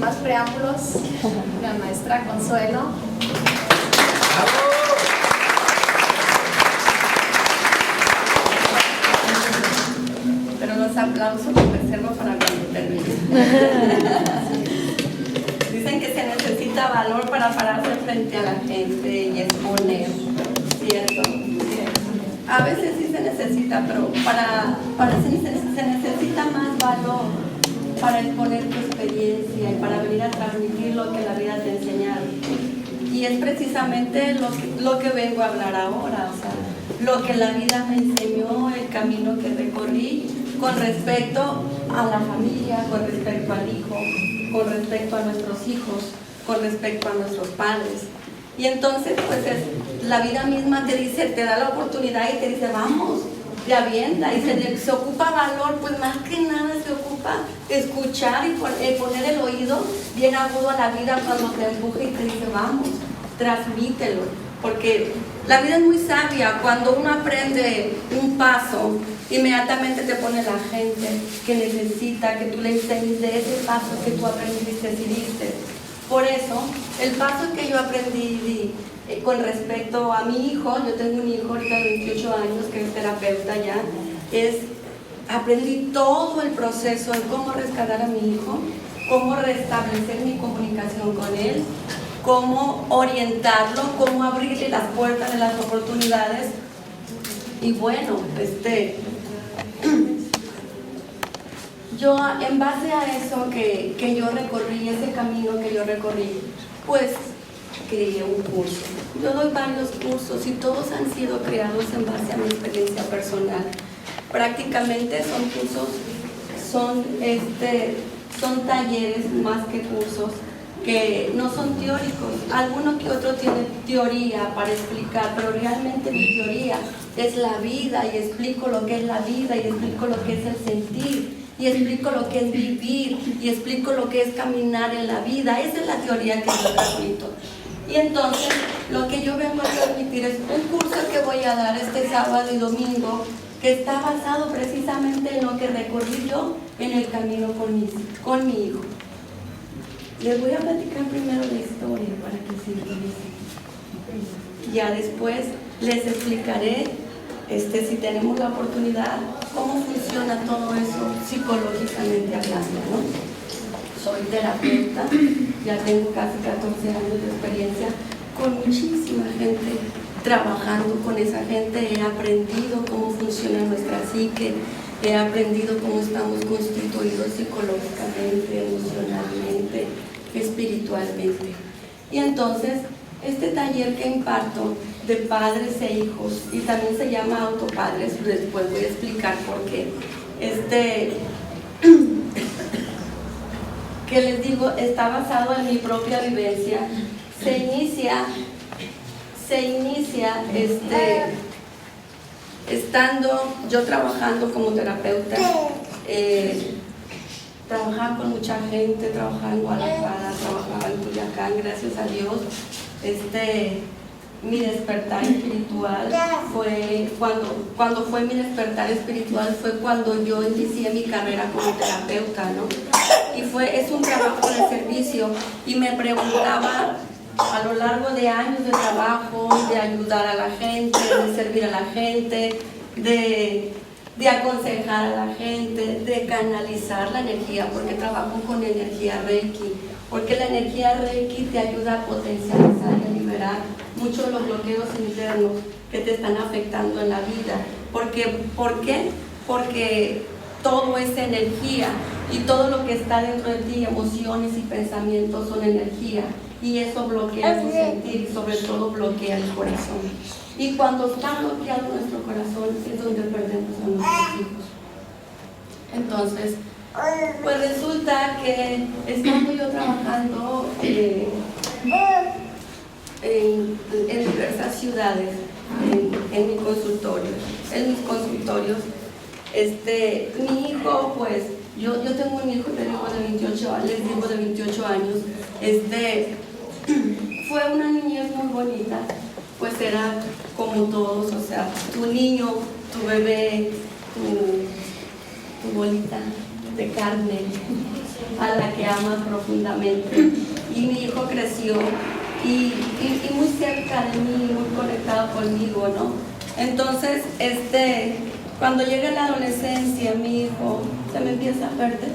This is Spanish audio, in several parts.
más preámbulos, la maestra Consuelo. Pero los aplausos los reservo para cuando termine. Dicen que se necesita valor para pararse frente a la gente y exponer, ¿cierto? A veces sí se necesita, pero se necesita más valor para exponer tu experiencia y para venir a transmitir lo que la vida te ha enseñado. Y es precisamente lo que vengo a hablar ahora, o sea, lo que la vida me enseñó, el camino que recorrí con respecto a la familia, con respecto al hijo, con respecto a nuestros hijos, con respecto a nuestros padres. Y entonces, pues la vida misma te dice, te da la oportunidad y te dice, vamos, te avienta, y se ocupa valor, pues más que nada se ocupa escuchar y poner el oído bien agudo a la vida cuando te empuja y te dice, vamos, transmítelo, porque la vida es muy sabia. Cuando uno aprende un paso, inmediatamente te pone la gente que necesita que tú le enseñes de ese paso que tú aprendiste y diste. Por eso, el paso que yo aprendí con respecto a mi hijo, yo tengo un hijo ahorita de 28 años que es terapeuta ya, aprendí todo el proceso de cómo rescatar a mi hijo, cómo restablecer mi comunicación con él, cómo orientarlo, cómo abrirle las puertas de las oportunidades. Y bueno, yo en base a eso que yo recorrí, ese camino que yo recorrí, pues creé un curso. Yo doy varios cursos y todos han sido creados en base a mi experiencia personal. Prácticamente son cursos, son talleres más que cursos, que no son teóricos. Alguno que otro tiene teoría para explicar, pero realmente mi teoría es la vida, y explico lo que es la vida, y explico lo que es el sentir, y explico lo que es vivir, y explico lo que es caminar en la vida. Esa es la teoría que yo transmito. Y entonces lo que yo vengo a transmitir es un curso que voy a dar este sábado y domingo, que está basado precisamente en lo que recorrí yo en el camino con mi hijo. Les voy a platicar primero la historia para que se interesen. Ya después les explicaré, si tenemos la oportunidad, cómo funciona todo eso psicológicamente hablando, ¿no? Soy terapeuta, ya tengo casi 14 años de experiencia con muchísima gente, trabajando con esa gente. He aprendido cómo funciona nuestra psique, he aprendido cómo estamos constituidos psicológicamente, emocionalmente, espiritualmente. Y entonces, este taller que imparto de padres e hijos, y también se llama autopadres, después voy a explicar por qué, que les digo, está basado en mi propia vivencia. Se inicia estando yo trabajando como terapeuta. Trabajaba con mucha gente, trabajaba en Guadalajara, trabajaba en Culiacán, gracias a Dios. Mi despertar espiritual fue cuando fue mi despertar espiritual fue cuando yo inicié mi carrera como terapeuta, ¿no? Y es un trabajo de servicio, y me preguntaba a lo largo de años de trabajo, de ayudar a la gente, de servir a la gente, de aconsejar a la gente, de canalizar la energía, porque trabajo con energía Reiki, porque la energía Reiki te ayuda a potencializar y a liberar muchos de los bloqueos internos que te están afectando en la vida. ¿Por qué? Porque todo es energía, y todo lo que está dentro de ti, emociones y pensamientos, son energía, y eso bloquea su sentir, y sobre todo bloquea el corazón. Y cuando está bloqueado nuestro corazón es donde perdemos a nuestros hijos. Entonces, pues resulta que estando yo trabajando en diversas ciudades, en mis consultorios, mi hijo, pues, yo tengo un hijo, te digo, de 28 años, fue una niñez muy bonita, pues era como todos, o sea, tu niño, tu bebé, tu bolita, de carne, a la que ama profundamente. Y mi hijo creció y muy cerca de mí, muy conectado conmigo, ¿no? Entonces, cuando llega la adolescencia, mi hijo se me empieza a perder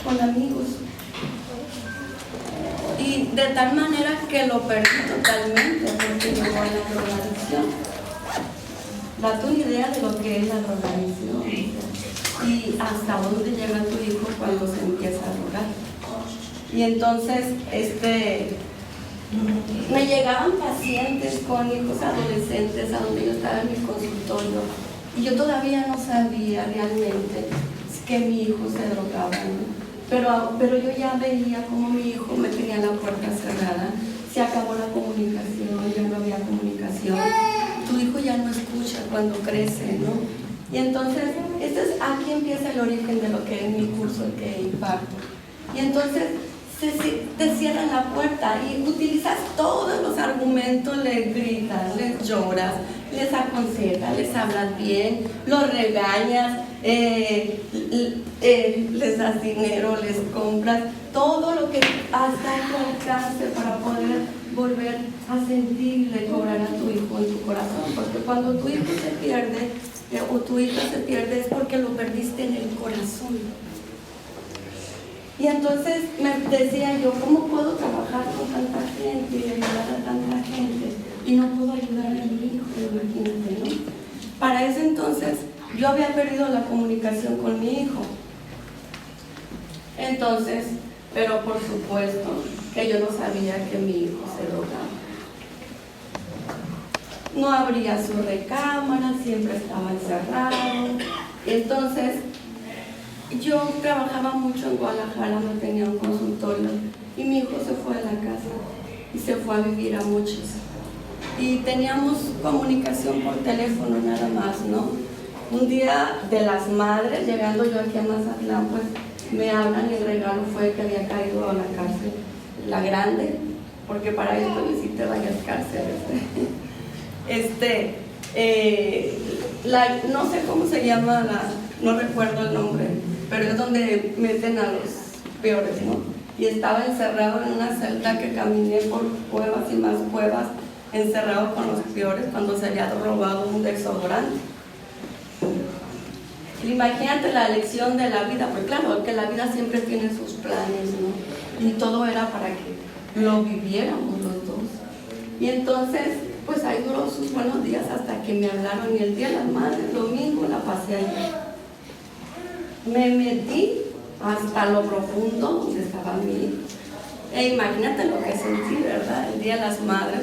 con amigos. Y de tal manera que lo perdí totalmente, porque llegó a la drogadicción. Date una idea de lo que es la drogadicción y hasta dónde llega tu hijo cuando se empieza a drogar. Y entonces, me llegaban pacientes con hijos adolescentes a donde yo estaba en mi consultorio y yo todavía no sabía realmente que mi hijo se drogaba, ¿no? Pero yo ya veía cómo mi hijo me tenía la puerta cerrada, se acabó la comunicación, ya no había comunicación, tu hijo ya no escucha cuando crece, ¿no? Y entonces, aquí empieza el origen de lo que es mi curso, el que imparto. Y entonces, te cierran la puerta y utilizas todos los argumentos, les gritas, les lloras, les aconsejas, les hablas bien, los regañas, les das dinero, les compras, todo lo que hasta tu alcance para poder volver a sentirle cobrar a tu hijo en tu corazón, porque cuando tu hijo se pierde o tu hija se pierde es porque lo perdiste en el corazón. Y entonces me decía yo, ¿cómo puedo trabajar con tanta gente y ayudar a tanta gente? Y no puedo ayudar a mi hijo, imagínate, ¿no? Para ese entonces, yo había perdido la comunicación con mi hijo. Entonces, pero por supuesto que yo no sabía que mi hijo se drogaba. No abría su recámara, siempre estaba encerrado. Entonces, yo trabajaba mucho en Guadalajara, no tenía un consultorio y mi hijo se fue de la casa y se fue a vivir a Mochis. Y teníamos comunicación por teléfono nada más, ¿no? Un día de las madres, llegando yo aquí a Mazatlán, pues me hablan y el regalo fue que había caído a la cárcel, la grande, porque para esto visité varias cárceles. No sé cómo se llama, no recuerdo el nombre, pero es donde meten a los peores, ¿no? Y estaba encerrado en una celda que caminé por cuevas y más cuevas, encerrado con los peores cuando se había robado un desodorante. Imagínate la lección de la vida, porque claro, que la vida siempre tiene sus planes, ¿no? Y todo era para que lo viviéramos los dos. Y entonces, pues ahí duró sus buenos días hasta que me hablaron y el día de las madres, domingo, la pasé allí. Me metí hasta lo profundo donde estaba mi hijo. E imagínate lo que sentí, ¿verdad? El día de las madres,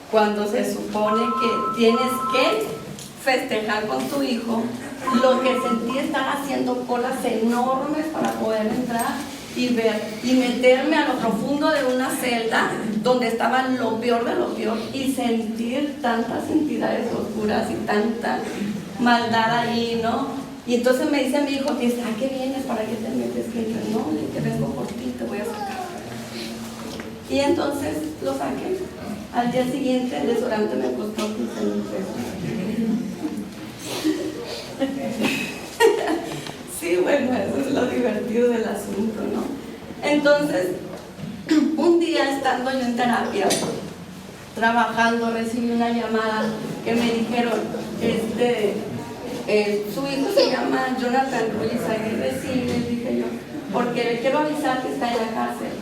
cuando se supone que tienes que festejar con tu hijo, lo que sentí estar haciendo colas enormes para poder entrar y ver y meterme a lo profundo de una celda donde estaba lo peor de lo peor y sentir tantas entidades oscuras y tanta maldad ahí, ¿no? Y entonces me dice mi hijo, ¿a qué vienes? ¿Para qué te metes? Que yo, no, que vengo por ti, te voy a sacar. Y entonces lo saqué. Al día siguiente el desodorante me costó 15,000 pesos. Sí, bueno, eso es lo divertido del asunto, ¿no? Entonces, un día estando yo en terapia, trabajando, recibí una llamada que me dijeron, su hijo se llama Jonathan Ruiz Aguirre, sí, les dije yo, porque le quiero avisar que está en la cárcel.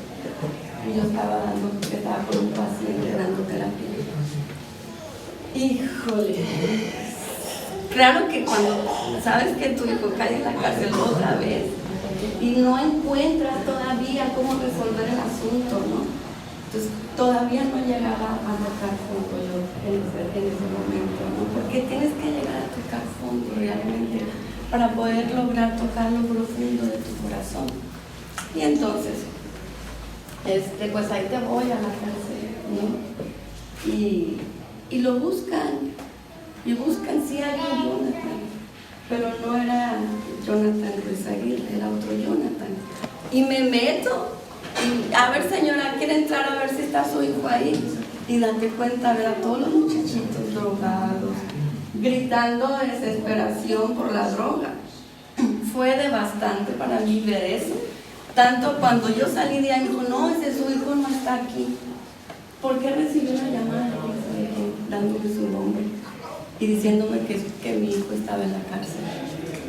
Y yo estaba con un paciente dando terapia. Híjole. Claro que cuando sabes que tu hijo cae en la cárcel otra vez y no encuentras todavía cómo resolver el asunto, ¿no? Entonces todavía no llegaba a tocar fondo yo en ese momento, ¿no? Porque tienes que llegar a tocar fondo realmente para poder lograr tocar lo profundo de tu corazón. Y entonces, pues ahí te voy a la cárcel, ¿no? Y lo buscan. Y buscan si hay un Jonathan, pero no era Jonathan Ruiz Aguirre, era otro Jonathan. Y me meto, y a ver señora, ¿quiere entrar a ver si está su hijo ahí? Y date cuenta, ver a todos los muchachitos drogados, gritando de desesperación por la droga. fue devastante para mí ver eso. Tanto cuando yo salí de ahí, dijo, no, ese su hijo no está aquí. ¿Por qué recibí una llamada dándome su nombre y diciéndome que mi hijo estaba en la cárcel?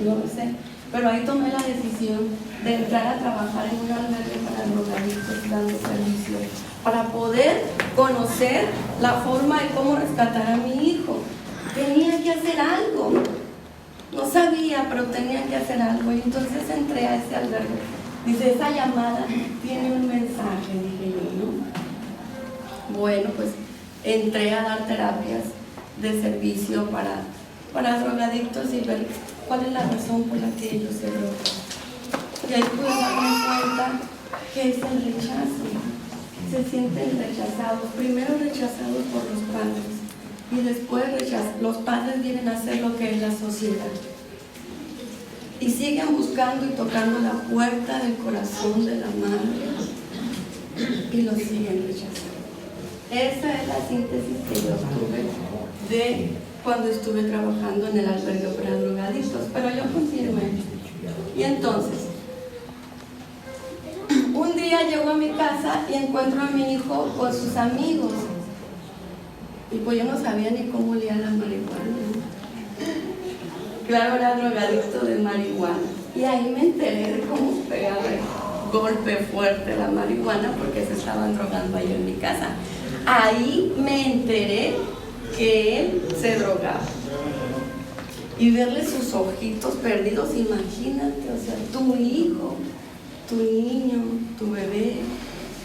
No lo sé. Pero ahí tomé la decisión de entrar a trabajar en un albergue para drogadictos dando servicio, para poder conocer la forma de cómo rescatar a mi hijo. Tenía que hacer algo. No sabía, pero tenía que hacer algo. Y entonces entré a ese albergue. Dice, esa llamada tiene un mensaje, dije yo, ¿no? Bueno, pues entré a dar terapias de servicio para drogadictos y ver cuál es la razón por la que ellos se drogan. Y ahí pude darme cuenta que es el rechazo. Se sienten rechazados, primero rechazados por los padres y después los padres vienen a hacer lo que es la sociedad. Y siguen buscando y tocando la puerta del corazón de la madre y lo siguen rechazando. Esa es la síntesis que yo tuve de cuando estuve trabajando en el albergue para drogadictos, pero yo continué. Y entonces, un día llego a mi casa y encuentro a mi hijo con sus amigos. Y pues yo no sabía ni cómo olía la marihuana. Claro, era drogadicto de marihuana. Y ahí me enteré de cómo pegaba el golpe fuerte la marihuana porque se estaban drogando ahí en mi casa. Ahí me enteré que él se drogaba. Y verle sus ojitos perdidos, imagínate, o sea, tu hijo, tu niño, tu bebé,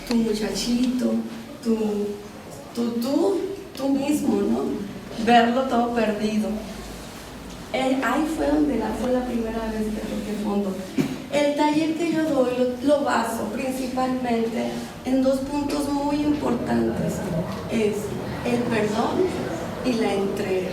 tu muchachito, tú mismo, ¿no? Verlo todo perdido. Ahí fue donde fue la primera vez que toqué fondo. El taller que yo doy lo baso principalmente en dos puntos muy importantes. Es el perdón y la entrega.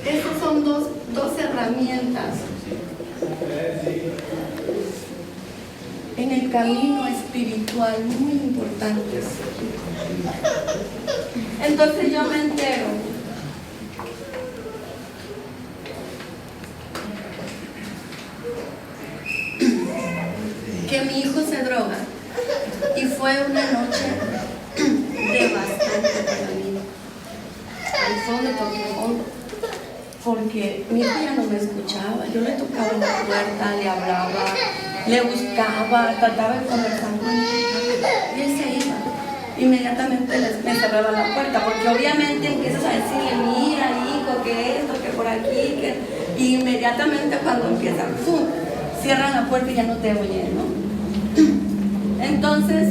Esas son dos herramientas en el camino espiritual muy importantes. Entonces yo me entero que mi hijo se droga y fue una noche devastante para mí. Ahí fue donde toqué fondo, porque mi hijo ya no me escuchaba. Yo le tocaba la puerta, le hablaba, le buscaba, trataba de conversar con él y él se iba. Inmediatamente me cerraba la puerta, porque obviamente empiezas a decirle, mira hijo, que esto, que por aquí, que... y inmediatamente cuando empiezan, ¡pum!, cierran la puerta y ya no te oyen, ¿no? Entonces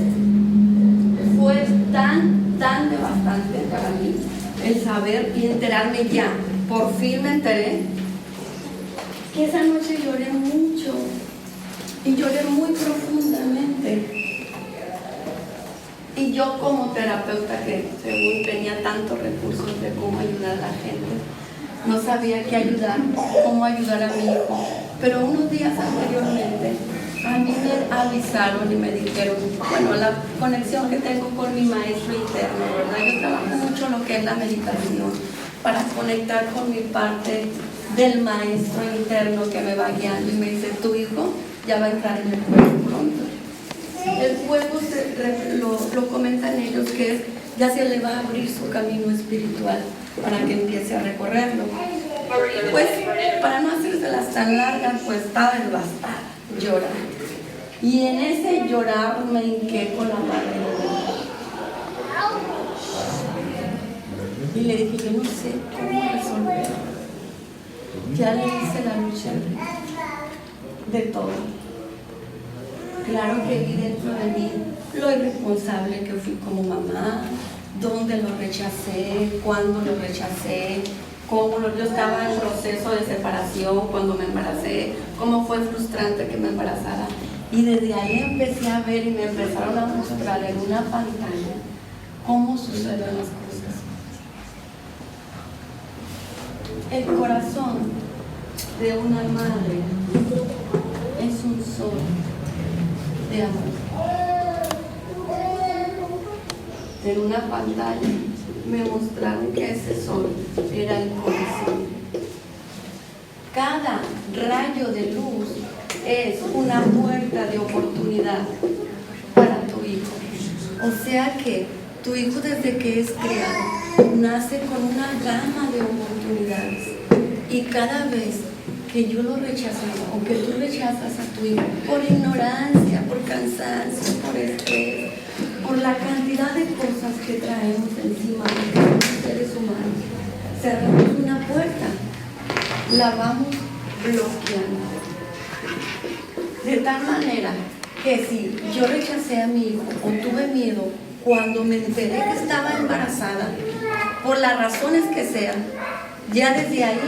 fue tan devastante para mí el saber y enterarme ya, por fin me enteré, que esa noche lloré mucho y lloré muy profundamente. Y yo como terapeuta que según tenía tantos recursos de cómo ayudar a la gente, no sabía qué ayudar, cómo ayudar a mi hijo. Pero unos días anteriormente a mí me avisaron y me dijeron, bueno, la conexión que tengo con mi maestro interno, ¿verdad? Yo trabajo mucho lo que es la meditación para conectar con mi parte del maestro interno que me va guiando y me dice, tu hijo ya va a entrar en el cuerpo pronto. El fuego lo comentan ellos que ya se le va a abrir su camino espiritual para que empiece a recorrerlo. Pues para no hacérselas tan largas, pues estaba devastada, llorando. Y en ese llorar me hinqué con la madre y le dije, yo no sé cómo resolver. Ya le hice la lucha de todo. Claro que vi dentro de mí lo irresponsable que fui como mamá, dónde lo rechacé, cuándo lo rechacé, yo estaba en proceso de separación cuando me embaracé, cómo fue frustrante que me embarazara. Y desde ahí empecé a ver y me empezaron a mostrar en una pantalla cómo suceden las cosas. El corazón de una madre es un sol de amor. En una pantalla me mostraron que ese sol era el corazón. Cada rayo de luz es una puerta de oportunidad para tu hijo. O sea que tu hijo, desde que es criado, nace con una gama de oportunidades. Y cada vez que yo lo rechazo o que tú rechazas a tu hijo por ignorancia, por cansancio, por estrés, por la cantidad de cosas que traemos encima de los seres humanos, cerramos una puerta, la vamos bloqueando. De tal manera que si yo rechacé a mi hijo o tuve miedo cuando me enteré que estaba embarazada, por las razones que sean, ya desde ahí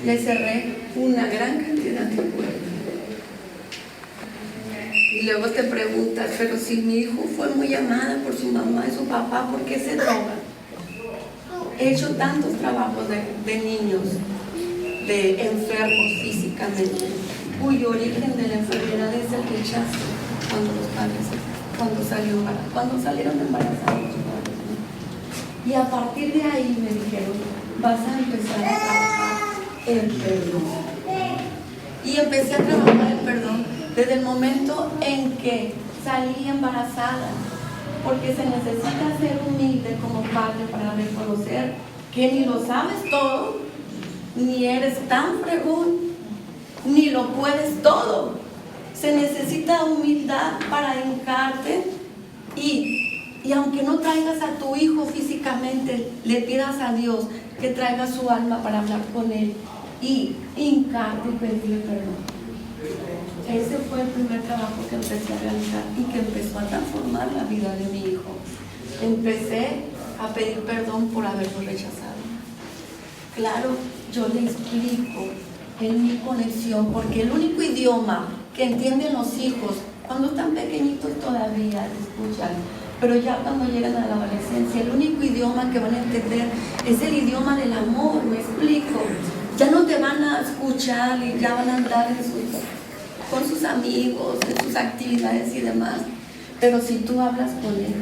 le cerré una gran cantidad de puertas. Y luego te preguntas, pero si mi hijo fue muy amada por su mamá y su papá, ¿por qué se droga? He hecho tantos trabajos de niños, de enfermos físicamente, cuyo origen de la enfermedad es el rechazo cuando los padres, cuando salieron embarazados. Y a partir de ahí me dijeron, vas a empezar a trabajar el perdón. Y empecé a trabajar el perdón desde el momento en que salí embarazada, porque se necesita ser humilde como padre para reconocer que ni lo sabes todo, ni eres tan fregón, ni lo puedes todo. Se necesita humildad para hincarte y aunque no traigas a tu hijo físicamente, le pidas a Dios que traiga su alma para hablar con él y hincarte y pedirle perdón. Ese fue el primer trabajo que empecé a realizar y que empezó a transformar la vida de mi hijo. Empecé a pedir perdón por haberlo rechazado. Claro, yo le explico en mi conexión, porque el único idioma que entienden los hijos cuando están pequeñitos todavía escuchan, pero ya cuando llegan a la adolescencia, el único idioma que van a entender es el idioma del amor. Me explico. Ya no te van a escuchar y ya van a andar con sus amigos, en sus actividades y demás. Pero si tú hablas con él,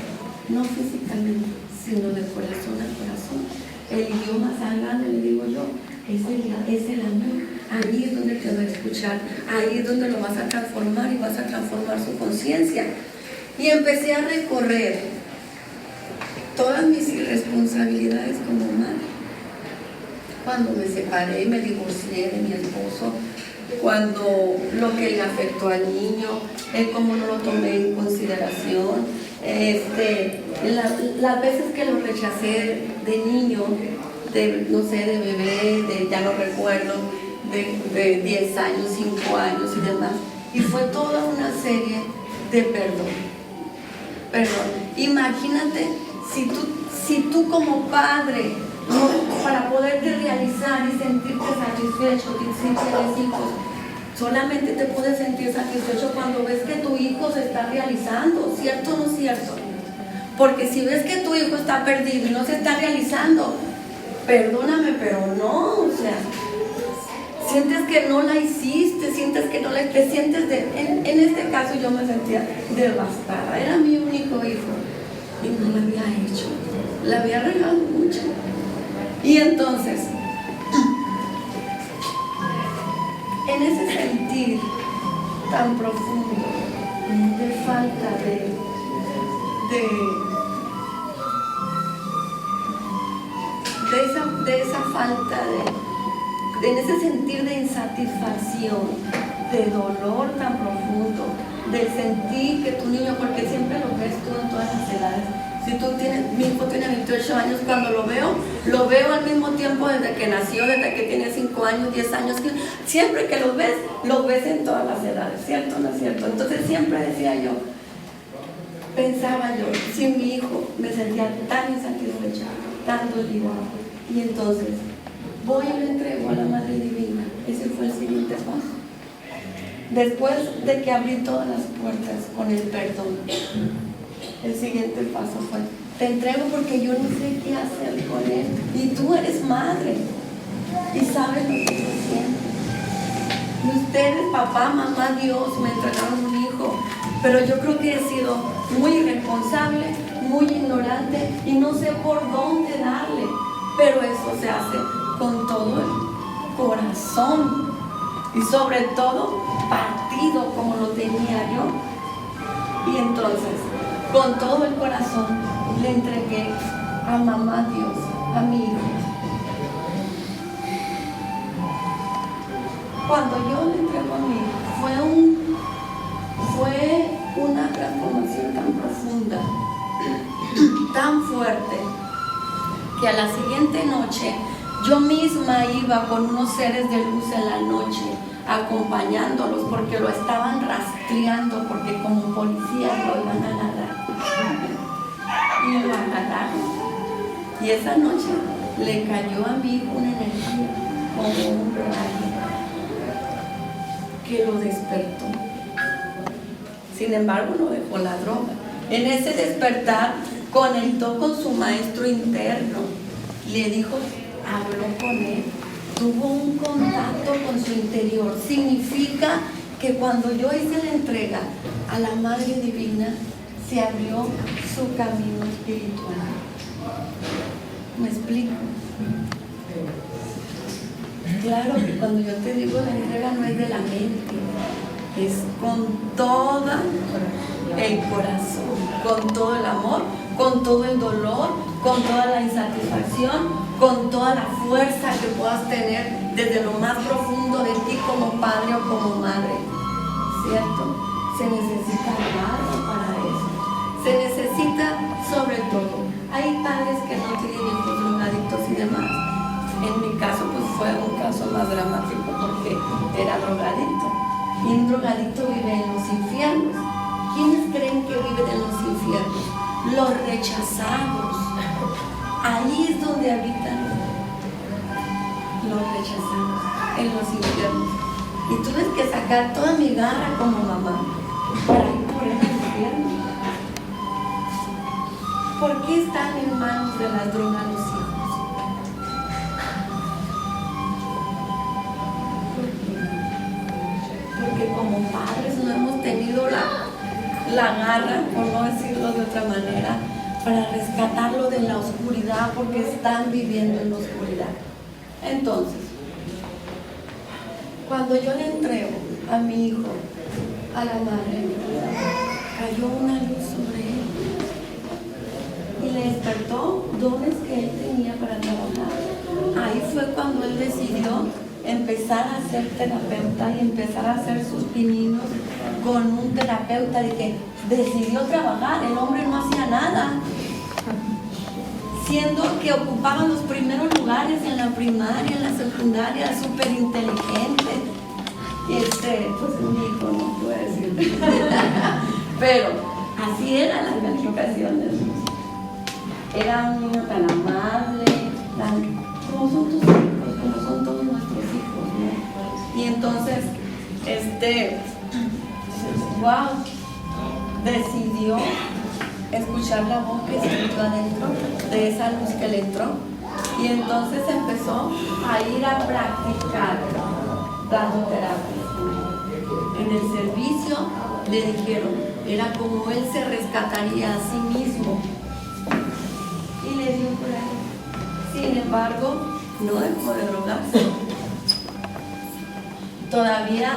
no físicamente, sino de corazón a corazón, el idioma sagrado, le digo yo, es el amor. Ahí es donde te va a escuchar, ahí es donde lo vas a transformar y vas a transformar su conciencia. Y empecé a recorrer todas mis irresponsabilidades como madre. Cuando me separé, me divorcié de mi esposo, cuando lo que le afectó al niño, cómo no lo tomé en consideración, las veces que lo rechacé de niño, no sé, de bebé, ya no recuerdo, de 10 años, 5 años y demás. Y fue toda una serie de perdón. Imagínate si tú como padre, para poderte realizar y sentirte satisfecho, si tienes hijos, solamente te puedes sentir satisfecho cuando ves que tu hijo se está realizando, ¿cierto o no cierto? Porque si ves que tu hijo está perdido y no se está realizando, perdóname, pero no, o sea, sientes que no la hiciste, sientes que no la, te sientes en este caso yo me sentía devastada. Era mi único hijo y no lo había hecho, la había regado mucho. Y entonces, en ese sentir tan profundo de falta de esa falta en ese sentir de insatisfacción, de dolor tan profundo, de sentir que tu niño, porque siempre lo ves tú en todas las edades. Si tú mi hijo tiene 28 años, cuando lo veo al mismo tiempo desde que nació, desde que tiene 5 años, 10 años, siempre que lo ves en todas las edades, ¿cierto o no es cierto? Entonces siempre decía yo, pensaba yo, sin mi hijo me sentía tan insatisfecha, tan dolida, y entonces voy y le entrego a la Madre Divina. Ese fue el siguiente paso. Después de que abrí todas las puertas con el perdón, el siguiente paso fue, te entrego porque yo no sé qué hacer con él, y tú eres madre y sabes lo que yo siento. Y ustedes, papá, mamá, Dios, me entregaron un hijo. Pero yo creo que he sido muy irresponsable, muy ignorante y no sé por dónde darle. Pero eso se hace con todo el corazón y sobre todo partido como lo tenía yo. Y entonces, con todo el corazón, le entregué a mamá Dios, a mi hijo. Cuando yo le entrego a mi hijo, fue una transformación tan profunda, tan fuerte, que a la siguiente noche yo misma iba con unos seres de luz en la noche, acompañándolos porque lo estaban rastreando, porque como policías lo iban a agarrar. Y lo agarraron. Y esa noche le cayó a mi hijo una energía como un rayo que lo despertó. Sin embargo, no dejó la droga. En ese despertar conectó con su maestro interno, le dijo, habló con él, tuvo un contacto con su interior. Significa que cuando yo hice la entrega a la Madre Divina, se abrió su camino espiritual. ¿Me explico? Claro que cuando yo te digo la entrega no es de la mente, es con todo el corazón, con todo el amor, con todo el dolor, con toda la insatisfacción, con toda la fuerza que puedas tener desde lo más profundo de ti como padre o como madre, ¿cierto? Se necesita algo para eso, se necesita sobre todo. Hay padres que no tienen hijos drogadictos y demás. En mi caso pues fue un caso más dramático porque era drogadicto. Y un drogadicto vive en los infiernos. ¿Quiénes creen que viven en los infiernos? Los rechazados. Ahí es donde habitan los rechazados, en los infiernos. Y tuve que sacar toda mi garra como mamá para ir por el infierno. ¿Por qué están en manos de las drogas los hijos? Porque como padres no hemos tenido la garra, por no decirlo de otra manera, para rescatarlo de la oscuridad, porque están viviendo en la oscuridad. Entonces, cuando yo le entrego a mi hijo, a la madre, cayó una luz sobre él y le despertó dones que él tenía para trabajar. Ahí fue cuando él decidió empezar a ser terapeuta y empezar a hacer sus pininos con un terapeuta, de que decidió trabajar. El hombre no hacía nada, siendo que ocupaba los primeros lugares en la primaria, en la secundaria, súper inteligente. Pues mi hijo, no puedo decir. Pero así eran las calificaciones. Era un niño tan amable, como son tus hijos, como son todos nuestros hijos, ¿no? Y entonces, wow, decidió escuchar la voz que se entró adentro, de esa luz que le entró, y entonces empezó a ir a practicar dando terapia. En el servicio le dijeron, era como él se rescataría a sí mismo, y le dio por ahí. Sin embargo, no dejó de drogarse. Todavía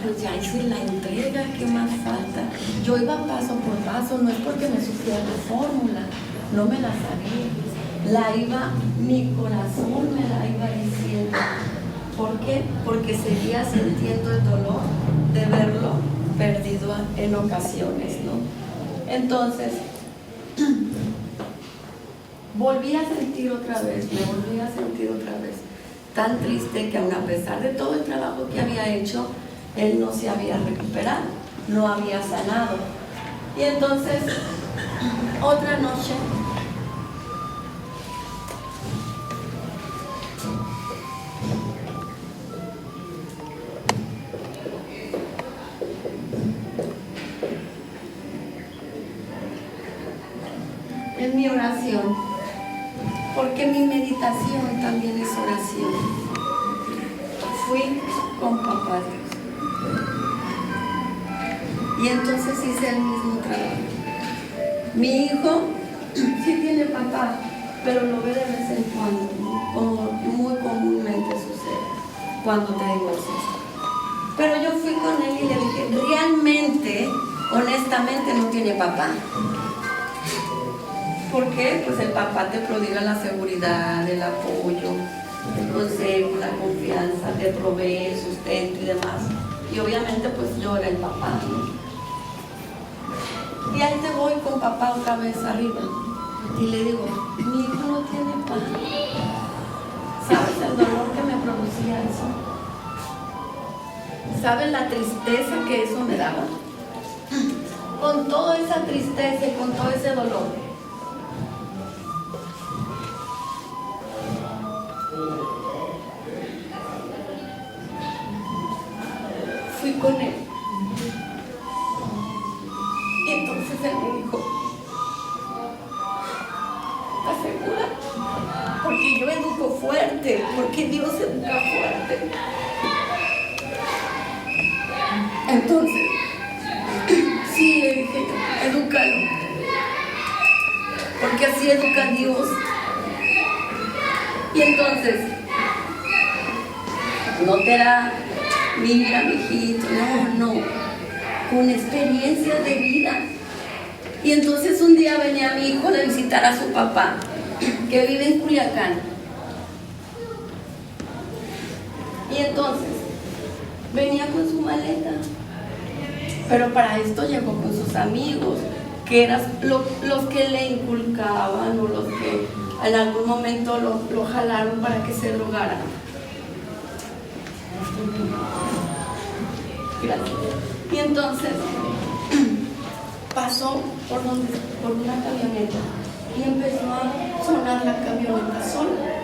pues ya hice la entrega, ¿qué más falta? Yo iba paso por paso, no es porque me supiera la fórmula, no me la sabía, mi corazón me la iba diciendo. ¿Por qué? Porque seguía sintiendo el dolor de verlo perdido en ocasiones, ¿no? Entonces, me volví a sentir otra vez, tan triste que aun a pesar de todo el trabajo que había hecho, él no se había recuperado, no había sanado. Y entonces, otra noche, en mi oración, porque mi meditación también es oración, fui con papá Dios. Y entonces hice el mismo trabajo. Mi hijo sí tiene papá, pero lo ve de vez en cuando, ¿no? Como muy comúnmente sucede cuando te divorcias. Pero yo fui con él y le dije, realmente, honestamente no tiene papá. ¿Por qué? Pues el papá te prodiga la seguridad, el apoyo, el consejo, la confianza, te provee el sustento y demás. Y obviamente pues yo era el papá, ¿no? Y ahí te voy con papá otra vez arriba. Y le digo, mi hijo no tiene pan. ¿Sabes el dolor que me producía eso? ¿Sabes la tristeza que eso me daba? Con toda esa tristeza y con todo ese dolor, fui con él. Y entonces él me dijo, ¿estás segura? Porque yo educo fuerte, porque Dios educa fuerte. Entonces, sí, le dije, edúcalo, porque así educa Dios. Y entonces, no te da, mira, mijito, no, con experiencia de vida. Y entonces un día venía mi hijo de visitar a su papá, que vive en Culiacán. Y entonces venía con su maleta, pero para esto llegó con sus amigos, que eran los que le inculcaban o los que en algún momento lo jalaron para que se drogara. Gracias. Y entonces pasó por una camioneta y empezó a sonar la camioneta sola.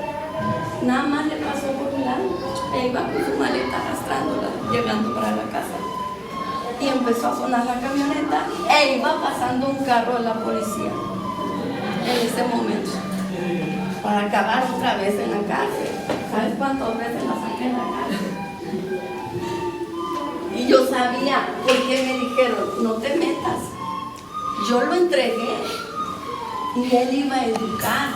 Nada más le pasó por un lado e iba con su maleta arrastrándola, llegando para la casa. Y empezó a sonar la camioneta e iba pasando un carro de la policía en ese momento para acabar otra vez en la cárcel. ¿Sabes cuántas veces la saqué en la cárcel? Y yo sabía, porque me dijeron, no te metas. Yo lo entregué y él iba a educar,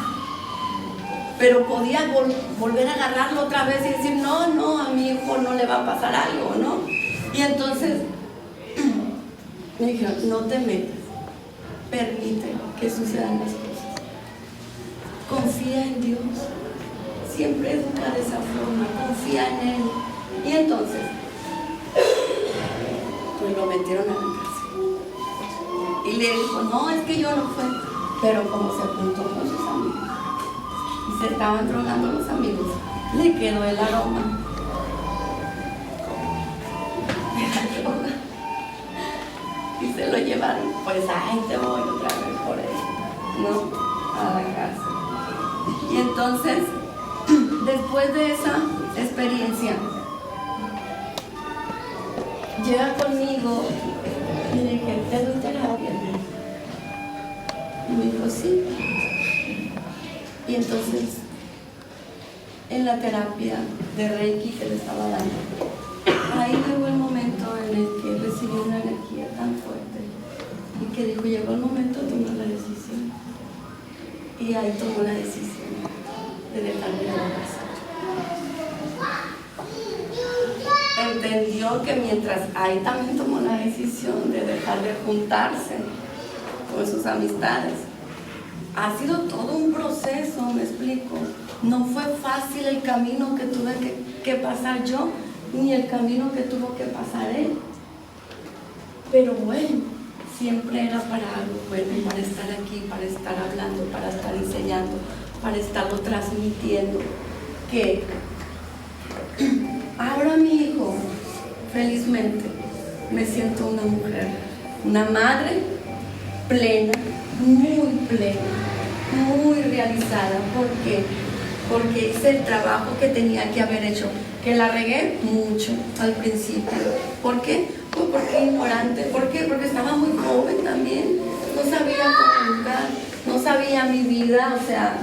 pero podía volver a agarrarlo otra vez y decir, no, a mi hijo no le va a pasar algo, ¿no? Y entonces me dijeron, no te metas, permite que sucedan las cosas, confía en Dios, siempre educa de esa forma, confía en Él. Y entonces pues lo metieron a la cárcel y le dijo, no, es que yo no fui, pero como se juntó con sus amigos y se estaban drogando los amigos, le quedó el aroma de la droga y se lo llevaron. Pues ahí te voy otra vez por él, ¿no? A la cárcel. Y entonces después de esa experiencia llega conmigo y le dije, ¿te doy terapia? Y me dijo, sí. Y entonces, en la terapia de Reiki que le estaba dando, ahí llegó el momento en el que recibí una energía tan fuerte y que dijo, llegó el momento de tomar la decisión. Y ahí tomó la decisión de dejarme de la casa. Entendió que mientras ahí también tomó la decisión de dejar de juntarse con sus amistades. Ha sido todo un proceso, me explico. No fue fácil el camino que tuve que pasar yo, ni el camino que tuvo que pasar él. Pero bueno, siempre era para algo bueno, para estar aquí, para estar hablando, para estar enseñando, para estarlo transmitiendo. Que ahora mi hijo, felizmente, me siento una mujer, una madre plena, muy realizada. ¿Por qué? Porque hice el trabajo que tenía que haber hecho, que la regué mucho al principio. ¿Por qué? Pues porque ignorante. ¿Por qué? Porque estaba muy joven también, no sabía cómo educar, no sabía mi vida, o sea,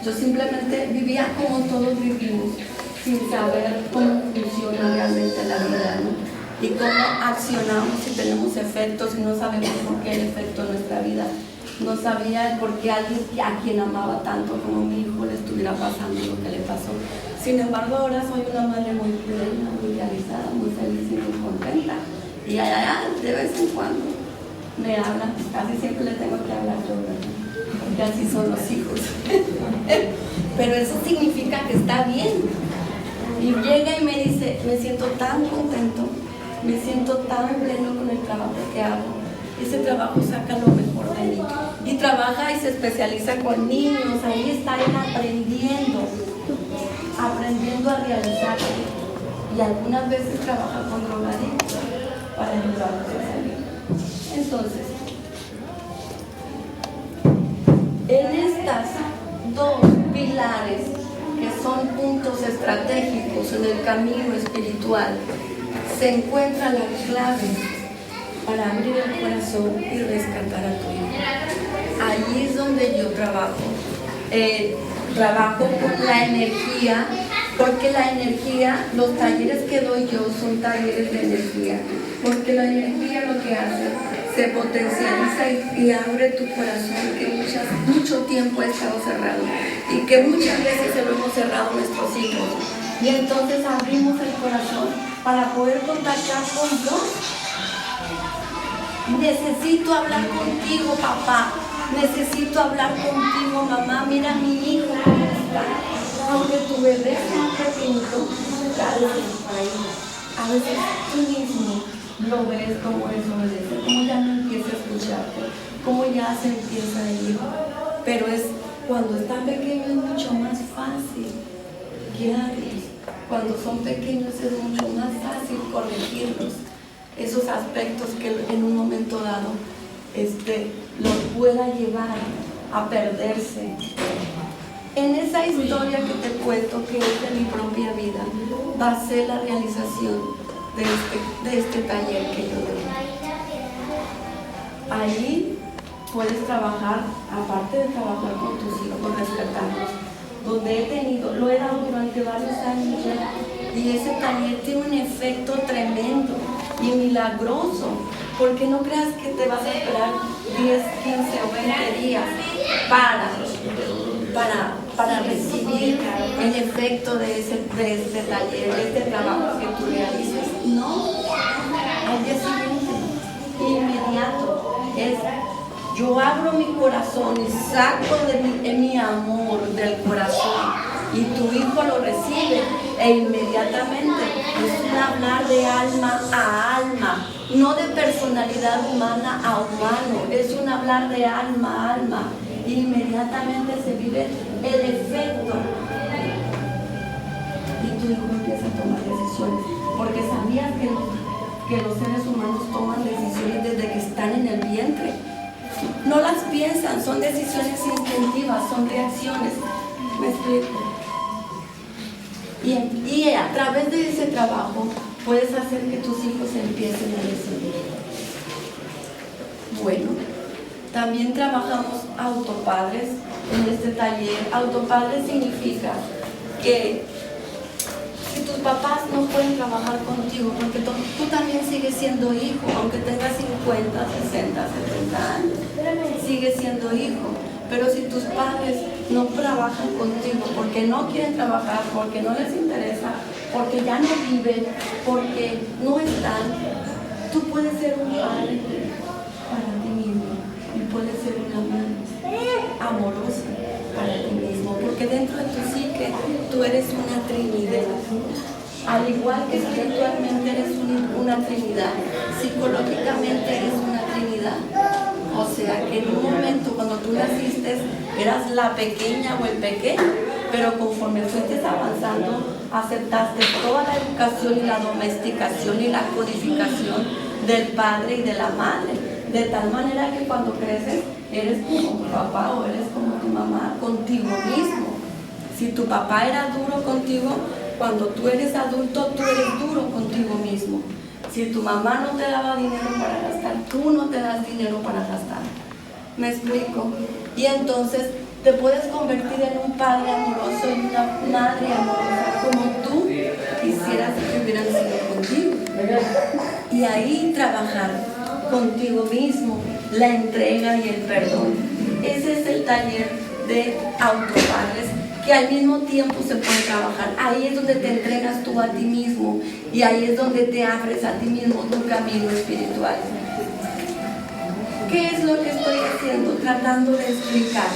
yo simplemente vivía como todos vivimos, sin saber cómo funciona y cómo accionamos y tenemos efectos y no sabemos por qué el efecto en nuestra vida. No sabía por qué alguien a quien amaba tanto como mi hijo le estuviera pasando lo que le pasó. Sin embargo, ahora soy una madre muy plena, muy realizada, muy feliz y muy contenta. Y de vez en cuando me habla, casi siempre le tengo que hablar yo, ¿verdad? Porque así son los hijos. Pero eso significa que está bien. Y llega y me dice, me siento tan contento, me siento tan pleno con el trabajo que hago. Ese trabajo saca lo mejor de mí. Y trabaja y se especializa con niños. Ahí está él aprendiendo a realizarse. Y algunas veces trabaja con drogadictos para ayudarlos a salir. Entonces, en estas dos pilares que son puntos estratégicos en el camino espiritual, se encuentra la clave para abrir el corazón y rescatar a tu hijo. Allí es donde yo trabajo. Trabajo con la energía, porque la energía, los talleres que doy yo son talleres de energía, porque la energía lo que hace, se potencializa y abre tu corazón que mucho tiempo ha estado cerrado y que muchas veces se lo hemos cerrado a nuestros hijos. Y entonces abrimos el corazón para poder contactar con Dios. Necesito hablar contigo, papá. Necesito hablar contigo, mamá. Mira a mi hijo cómo está. Aunque tu bebé sea pequeñito, a veces tú mismo lo ves como desobedece, como ya no empieza a escucharte, como ya se empieza a ir. Pero cuando están pequeños es mucho más fácil guiarlos. Cuando son pequeños es mucho más fácil corregirlos. Esos aspectos que en un momento dado los pueda llevar a perderse. En esa historia que te cuento, que es de mi propia vida, va a ser la realización de este taller que yo doy. Ahí puedes trabajar, aparte de trabajar con tus hijos, rescatarlos, donde lo he dado durante varios años ya, y ese taller tiene un efecto tremendo y milagroso, porque no creas que te vas a esperar 10, 15 o 20 días para recibir el efecto de este taller, de este trabajo que tú realices. No, al día siguiente, inmediato, yo abro mi corazón y saco de mi amor del corazón y tu hijo lo recibe e inmediatamente es un hablar de alma a alma, no de personalidad humana a humano, es un hablar de alma a alma. Inmediatamente se vive el efecto y tu hijo empieza a tomar decisiones, porque sabías que los seres humanos toman decisiones desde que están en el vientre. No las piensan, son decisiones instintivas, son reacciones. ¿Me explico? Y a través de ese trabajo puedes hacer que tus hijos empiecen a decidir. Bueno, también trabajamos autopadres en este taller. Autopadres significa que si tus papás no pueden trabajar contigo, porque tú también sigues siendo hijo, aunque tengas 50, 60, 70 años, sigues siendo hijo. Pero si tus padres no trabajan contigo porque no quieren trabajar, porque no les interesa, porque ya no viven, porque no están, tú puedes ser un padre para ti mismo y puedes ser una madre amorosa para ti mismo, porque dentro de tu psique tú eres una trinidad. Al igual que espiritualmente eres una trinidad, psicológicamente eres una trinidad. O sea que en un momento cuando tú naciste eras la pequeña o el pequeño, pero conforme fuiste avanzando aceptaste toda la educación y la domesticación y la codificación del padre y de la madre, de tal manera que cuando creces eres como tu papá o eres como tu mamá contigo mismo. Si tu papá era duro contigo, cuando tú eres adulto tú eres duro contigo mismo. Si tu mamá no te daba dinero para gastar, tú no te das dinero para gastar. ¿Me explico? Y entonces te puedes convertir en un padre amoroso y una madre amorosa como tú quisieras que hubieran sido contigo. de ahí trabajar contigo mismo, la entrega y el perdón. Ese es el taller de autopadres, que al mismo tiempo se puede trabajar. Ahí es donde te entregas tú a ti mismo y ahí es donde te abres a ti mismo tu camino espiritual. ¿Qué es lo que estoy haciendo? Tratando de explicar.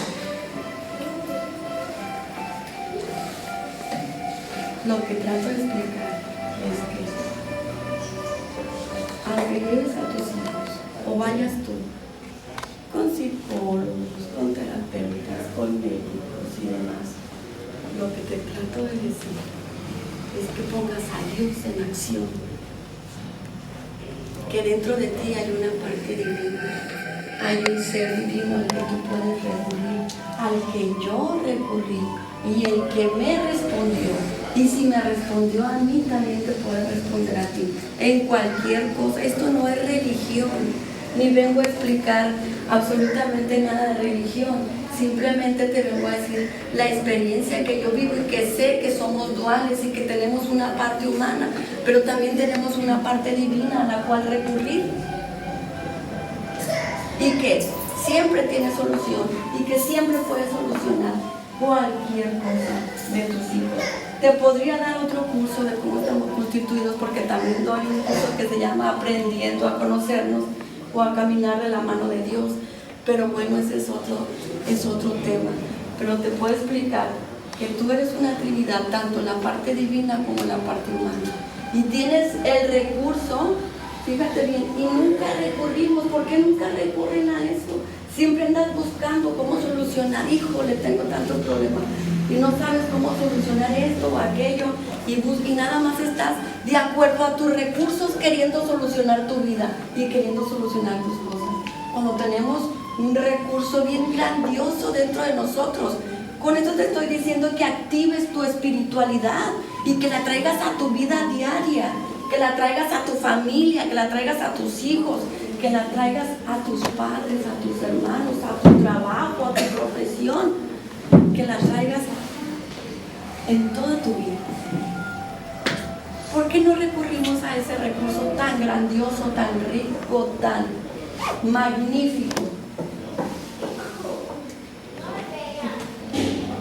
Lo que trato de explicar es que agregues a tus hijos o vayas tú con psicólogos, con terapeutas, con médicos y demás. Lo que te trato de decir es que pongas a Dios en acción, que dentro de ti hay una parte divina, hay un ser divino al que tú puedes recurrir, al que yo recurrí y el que me respondió. Y si me respondió a mí, también te puede responder a ti en cualquier cosa. Esto no es religión, ni vengo a explicar absolutamente nada de religión. Simplemente te vengo a decir la experiencia que yo vivo y que sé que somos duales y que tenemos una parte humana, pero también tenemos una parte divina a la cual recurrir. Y que siempre tiene solución y que siempre puede solucionar cualquier cosa de tus hijos. Te podría dar otro curso de cómo estamos constituidos, porque también doy un curso que se llama Aprendiendo a Conocernos o a Caminar de la Mano de Dios. Pero bueno, ese es otro tema. Pero te puedo explicar que tú eres una trinidad, tanto en la parte divina como en la parte humana. Y tienes el recurso, fíjate bien, y nunca recurrimos. ¿Por qué nunca recurren a eso? Siempre andas buscando cómo solucionar. Híjole, tengo tantos problemas y no sabes cómo solucionar esto o aquello, y nada más estás de acuerdo a tus recursos queriendo solucionar tu vida y queriendo solucionar tus cosas. Cuando tenemos un recurso bien grandioso dentro de nosotros, con esto te estoy diciendo que actives tu espiritualidad y que la traigas a tu vida diaria, que la traigas a tu familia, que la traigas a tus hijos, que la traigas a tus padres, a tus hermanos, a tu trabajo, a tu profesión, que la traigas en toda tu vida. ¿Por qué no recurrimos a ese recurso tan grandioso, tan rico, tan magnífico?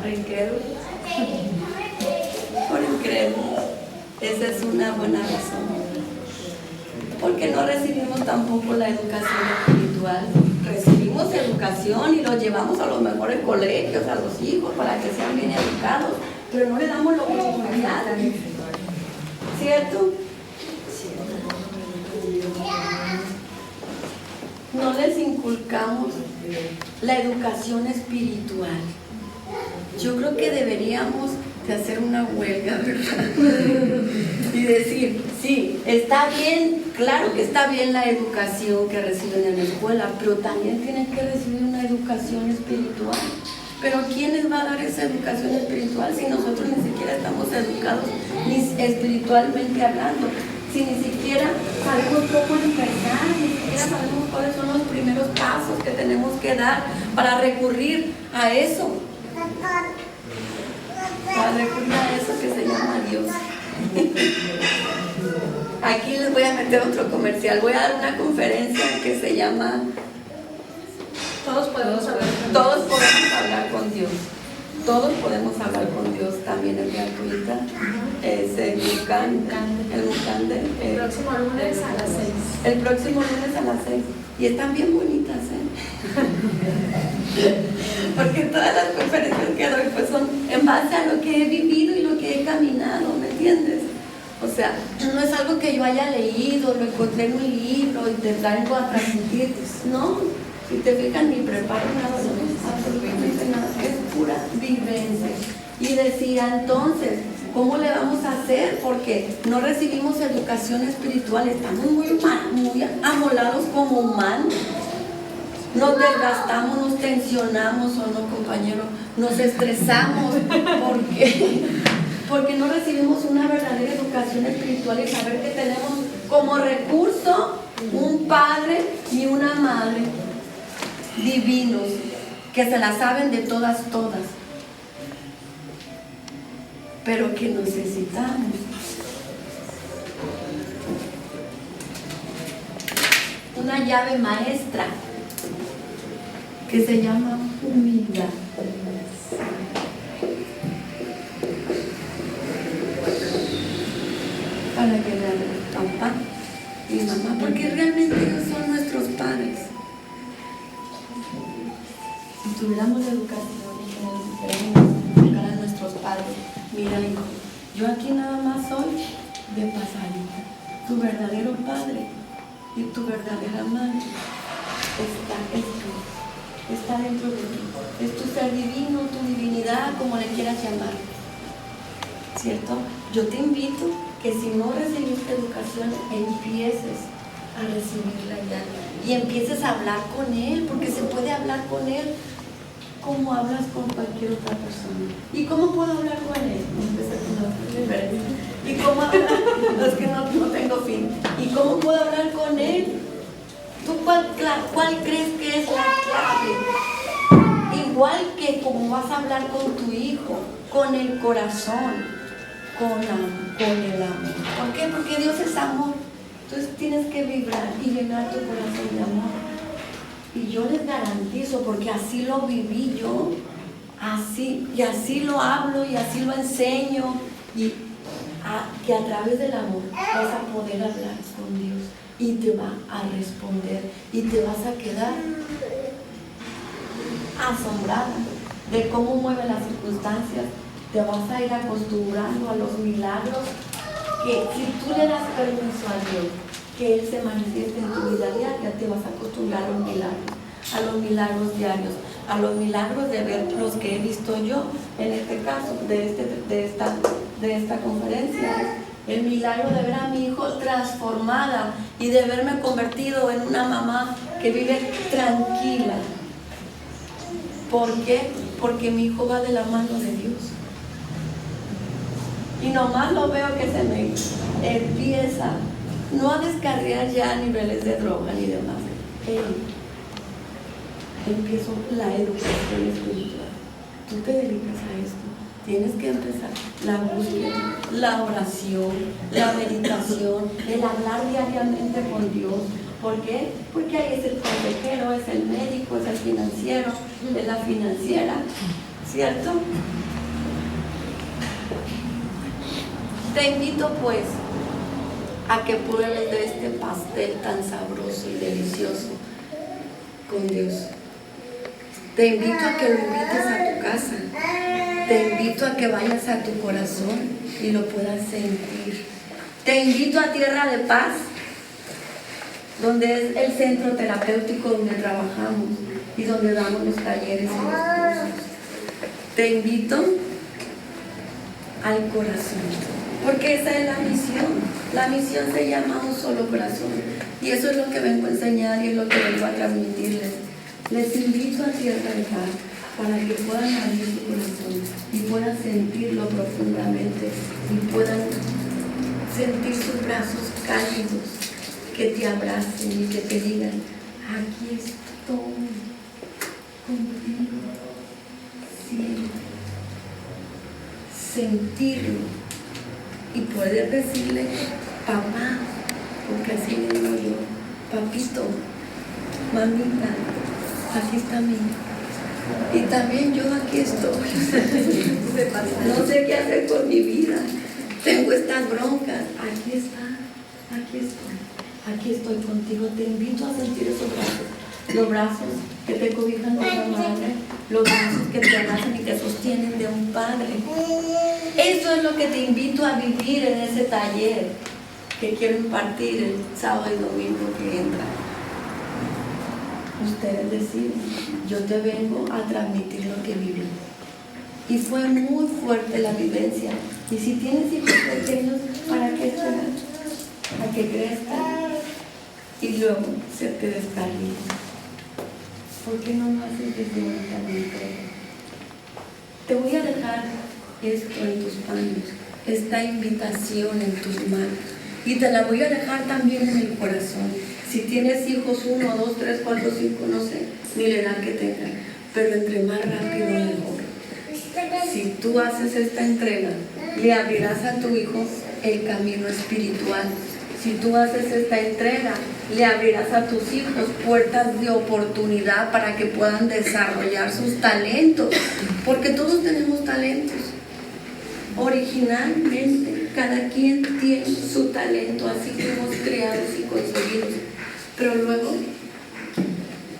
Por incrédulos. Por incrédulos. Esa es una buena razón. Porque no recibimos tampoco la educación espiritual. Recibimos educación y los llevamos a los mejores colegios, a los hijos, para que sean bien educados, pero no le damos la oportunidad, ¿cierto? No les inculcamos la educación espiritual. Yo creo que deberíamos de hacer una huelga, ¿verdad? Y decir, sí, está bien, claro que está bien la educación que reciben en la escuela, pero también tienen que recibir una educación espiritual. Pero ¿quién les va a dar esa educación espiritual si nosotros ni siquiera estamos educados, ni espiritualmente hablando? Si ni siquiera sabemos cómo empezar, ni siquiera sabemos cuáles son los primeros pasos que tenemos que dar para recurrir a eso. Para recurrir a eso que se llama Dios. Aquí les voy a meter otro comercial. Voy a dar una conferencia que se llama Todos podemos hablar con Dios. Todos podemos hablar con Dios, también es gratuita. Es el Mucande. El próximo lunes a las 6. El próximo lunes a las 6. Y están bien bonitas, Porque todas las conferencias que doy pues son en base a lo que he vivido y lo que he caminado, ¿me entiendes? O sea, no es algo que yo haya leído, lo encontré en un libro y te traigo a transmitir. No, si te fijas, ni preparo nada, absolutamente nada, es pura vivencia. Y decía entonces, ¿cómo le vamos a hacer? Porque no recibimos educación espiritual, estamos muy amolados como humanos. Nos desgastamos, nos tensionamos, ¿o no, compañero? Nos estresamos. ¿Por qué? Porque no recibimos una verdadera educación espiritual y saber que tenemos como recurso un padre y una madre divinos que se la saben de todas, pero que necesitamos una llave maestra que se llama humildad. Para que vean papá y mamá, porque realmente ellos son nuestros padres. Si tuviéramos la educación y que nos educaran a nuestros padres, mira hijo, yo aquí nada más soy de pasadita. Tu verdadero padre y tu verdadera madre está dentro de ti. Es tu ser divino, tu divinidad, como le quieras llamar. ¿Cierto? Yo te invito que si no recibiste educación, empieces a recibirla ya. Y empieces a hablar con él, porque se puede hablar con él como hablas con cualquier otra persona. ¿Y cómo puedo hablar con él? ¿Y cómo hablar? No, es que no tengo fin. ¿Y cómo puedo hablar con él? ¿Tú cuál crees que es la clave? Igual que como vas a hablar con tu hijo, con el corazón, con el amor. ¿Por qué? Porque Dios es amor. Entonces tienes que vibrar y llenar tu corazón de amor. Y yo les garantizo, porque así lo viví yo, y así lo hablo y así lo enseño, que a través del amor vas a poder hablar con Dios y te va a responder y te vas a quedar asombrada de cómo mueven las circunstancias. Te vas a ir acostumbrando a los milagros, que si tú le das permiso a Dios que Él se manifieste en tu vida diaria, te vas a acostumbrar a los milagros diarios, a los milagros de ver los que he visto yo, en este caso, de esta conferencia. El milagro de ver a mi hijo transformada y de verme convertido en una mamá que vive tranquila. ¿Por qué? Porque mi hijo va de la mano de Dios. Y nomás lo veo que se me empieza no a descargar ya niveles de droga ni demás. Empiezo la educación espiritual. Tú te dedicas a esto. Tienes que empezar la búsqueda, la oración, la meditación, el hablar diariamente con Dios. ¿Por qué? Porque ahí es el consejero, es el médico, es el financiero, es la financiera, ¿cierto? Te invito pues a que pruebes de este pastel tan sabroso y delicioso con Dios. Te invito a que lo invites a tu casa. Te invito a que vayas a tu corazón y lo puedas sentir. Te invito a Tierra de Paz, donde es el centro terapéutico donde trabajamos y donde damos los talleres y los cursos. Te invito al corazón, porque esa es la misión. La misión se llama un solo corazón, y eso es lo que vengo a enseñar y es lo que vengo a transmitirles. Les invito a Tierra de Paz para que puedan abrir su corazón y puedan sentirlo profundamente y puedan sentir sus brazos cálidos que te abracen y que te digan: aquí estoy contigo siempre. Sentirlo y poder decirle: papá, porque así le digo yo, papito, mamita, aquí está mi hijo. Y también yo aquí estoy. No sé qué hacer con mi vida. Tengo estas broncas. Aquí está, aquí estoy contigo. Te invito a sentir esos brazos. Los brazos que te cobijan de una madre, los brazos que te abrazan y te sostienen de un padre. Eso es lo que te invito a vivir en ese taller que quiero impartir el sábado y domingo que entra. Ustedes deciden. Yo te vengo a transmitir lo que viví. Y fue muy fuerte la vivencia. Y si tienes hijos pequeños, ¿para qué esperar? A que crezcan y luego se te descarguen. ¿Por qué no lo haces desde ahorita la entrega? Te voy a dejar esto en tus manos, esta invitación en tus manos, y te la voy a dejar también en el corazón. Si tienes hijos, 1, 2, 3, 4, 5, no sé, ni la edad que tengan, pero entre más rápido mejor. Si tú haces esta entrega, le abrirás a tu hijo el camino espiritual. Si tú haces esta entrega, le abrirás a tus hijos puertas de oportunidad para que puedan desarrollar sus talentos, porque todos tenemos talentos. Originalmente, cada quien tiene su talento, así fuimos creados y concebidos, pero luego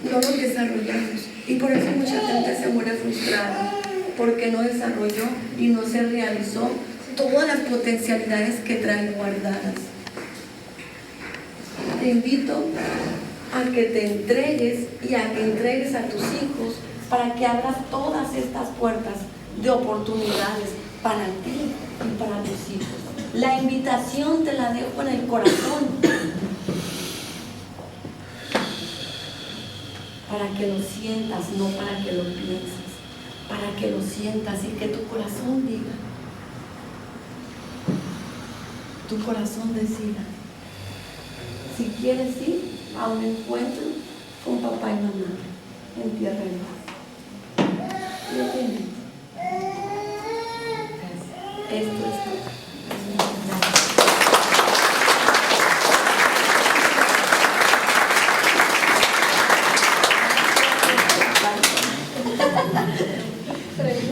no lo desarrollamos, y por eso mucha gente se muere frustrada, porque no desarrolló y no se realizó todas las potencialidades que trae guardadas. Te invito a que te entregues y a que entregues a tus hijos para que abras todas estas puertas de oportunidades para ti y para tus hijos. La invitación te la dejo en el corazón para que lo sientas, no para que lo pienses, para que lo sientas y que tu corazón diga, tu corazón decida si quieres ir a un encuentro con papá y mamá en tierra en paz. Yo te invito. Esto es todo.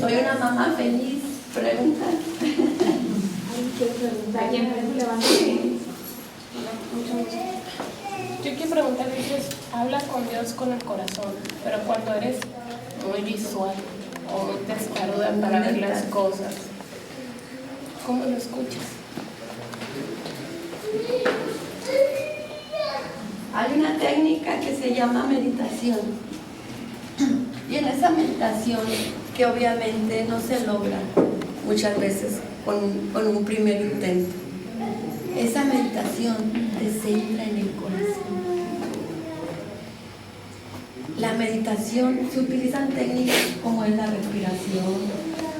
Soy una mamá feliz. Pregunta. ¿A quién levanta? Yo quiero preguntar, dices, habla con Dios con el corazón, pero cuando eres muy visual o muy testaruda para ver las cosas, ¿cómo lo escuchas? Hay una técnica que se llama meditación, y en esa meditación, que obviamente no se logra muchas veces con un primer intento, esa meditación te centra en el corazón. La meditación, se utilizan técnicas como es la respiración,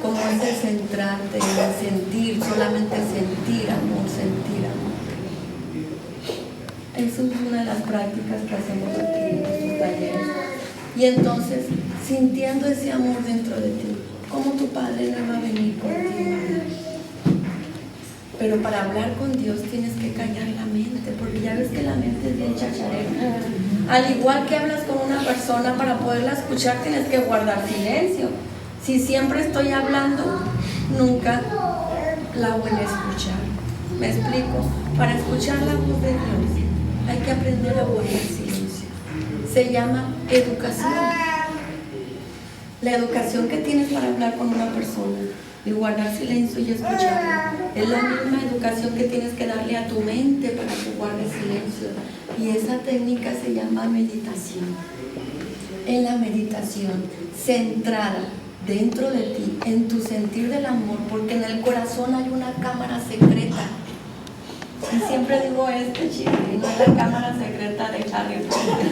como es el centrarte, el sentir, solamente sentir amor, sentir amor. Eso es una de las prácticas que hacemos aquí en nuestros talleres. Y entonces, sintiendo ese amor dentro de ti, como tu Padre no va a venir por ti. Pero para hablar con Dios tienes que callar la mente, porque ya ves que la mente es bien chacharera. Al igual que hablas con una persona, para poderla escuchar tienes que guardar silencio. Si siempre estoy hablando, nunca la voy a escuchar. ¿Me explico? Para escuchar la voz de Dios hay que aprender a guardar silencio. Se llama educación. La educación que tienes para hablar con una persona y guardar silencio y escucharla es la misma educación que tienes que darle a tu mente para que guarde silencio. Y esa técnica se llama meditación. En la meditación, centrada dentro de ti, en tu sentir del amor, porque en el corazón hay una cámara secreta. Y siempre digo chiste, y no es la cámara secreta de Harry Potter.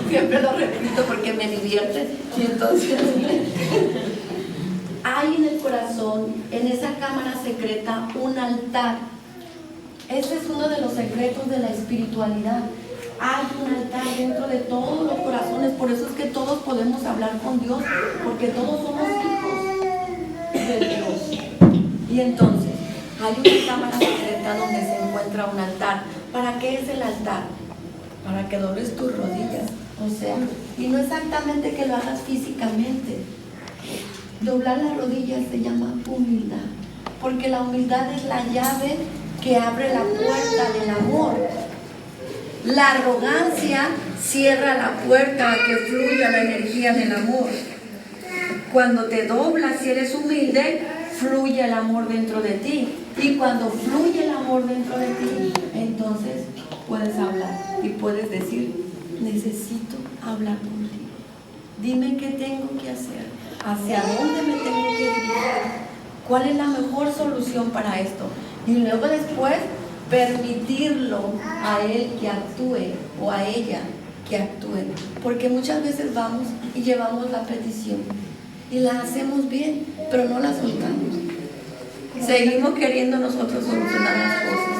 Siempre lo repito porque me divierte. Y entonces hay en el corazón, en esa cámara secreta, un altar. Ese es uno de los secretos de la espiritualidad. Hay un altar dentro de todos los corazones. Por eso es que todos podemos hablar con Dios, porque todos somos hijos de Dios. Y entonces hay una cámara secreta donde se encuentra un altar. ¿Para qué es el altar? Para que dobles tus rodillas. O sea, y no exactamente que lo hagas físicamente. Doblar las rodillas se llama humildad, porque la humildad es la llave que abre la puerta del amor. La arrogancia cierra la puerta a que fluya la energía del amor. Cuando te doblas y eres humilde, fluye el amor dentro de ti. Y cuando fluye el amor dentro de ti, entonces puedes hablar y puedes decir, necesito hablar contigo. Dime qué tengo que hacer, hacia dónde me tengo que dirigir, cuál es la mejor solución para esto. Y luego después permitirlo a él que actúe o a ella que actúe. Porque muchas veces vamos y llevamos la petición y la hacemos bien, pero no la soltamos. Seguimos queriendo nosotros solucionar las cosas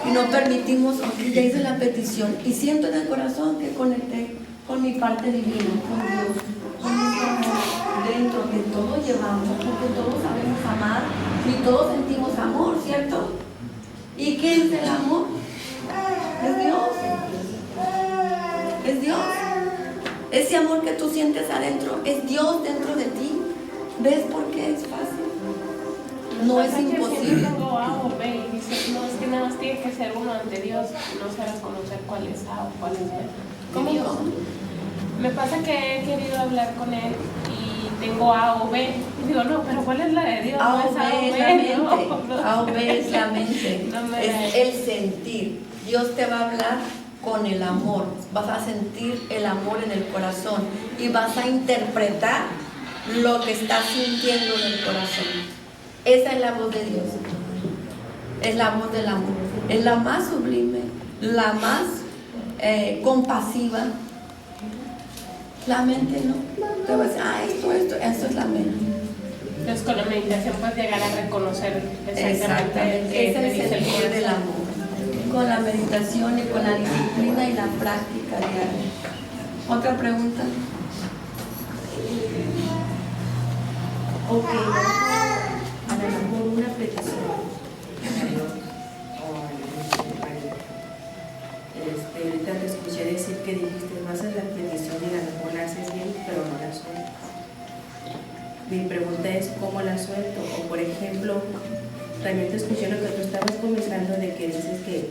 y no permitimos, ok, ya hice la petición y siento en el corazón que conecté con mi parte divina, con Dios, con ese amor dentro que todos llevamos, porque todos sabemos amar y todos sentimos amor, ¿cierto? ¿Y qué es el amor? Es Dios. Es Dios. Ese amor que tú sientes adentro es Dios dentro de ti. ¿Ves por qué es fácil? No es imposible. Tengo A o B y dices, no, es que nada más tiene que ser uno ante Dios, no sabes conocer cuál es A o cuál es B. ¿Cómo? Me pasa que he querido hablar con él y tengo A o B. Y digo, no, pero ¿cuál es la de Dios? A No o es A o B es B, la mente. no. A o B es la mente. No me Es da. el sentir. Dios te va a hablar con el amor. Vas a sentir el amor en el corazón y vas a interpretar lo que estás sintiendo en el corazón. Esa es la voz de Dios. Es la voz del amor. Es la más sublime, la más compasiva. La mente no. Te vas a decir, esto es la mente. Entonces con la meditación puedes llegar a reconocer Exactamente. qué Ese te es dice el el poder del corazón. amor. Con la meditación y con la disciplina y la práctica diaria. ¿Otra pregunta? Ok, a lo mejor una petición. Ahorita te escuché decir que dijiste, no haces la petición y a lo mejor la haces bien, pero no la sueltas. Mi pregunta es, ¿cómo la suelto? O por ejemplo, también te escuché lo que tú estabas comenzando de que dices que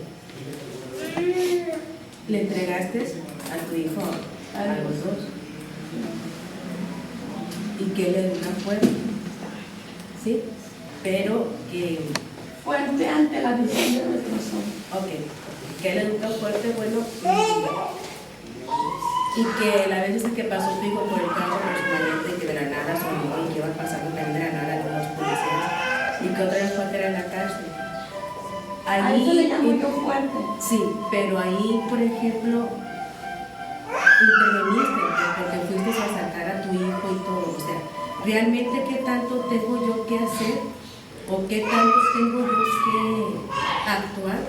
le entregaste a tu hijo a los dos y que él educa fuerte, ¿sí? Pero que... Fuerte ante la visión de nuestros ojos. Ok, que él educa fuerte, bueno, y que la vez que pasó tu hijo por el campo con su maleta y que de la nada sonó y que iba pasando también de la nada con los policías y que otra vez fue a caer en la cárcel. Ahí se le llamo yo fuerte. Sí, pero ahí, por ejemplo, interveniste porque fuiste a sacar a tu hijo y todo. O sea, ¿realmente qué tanto tengo yo que hacer o qué tanto tengo yo que actuar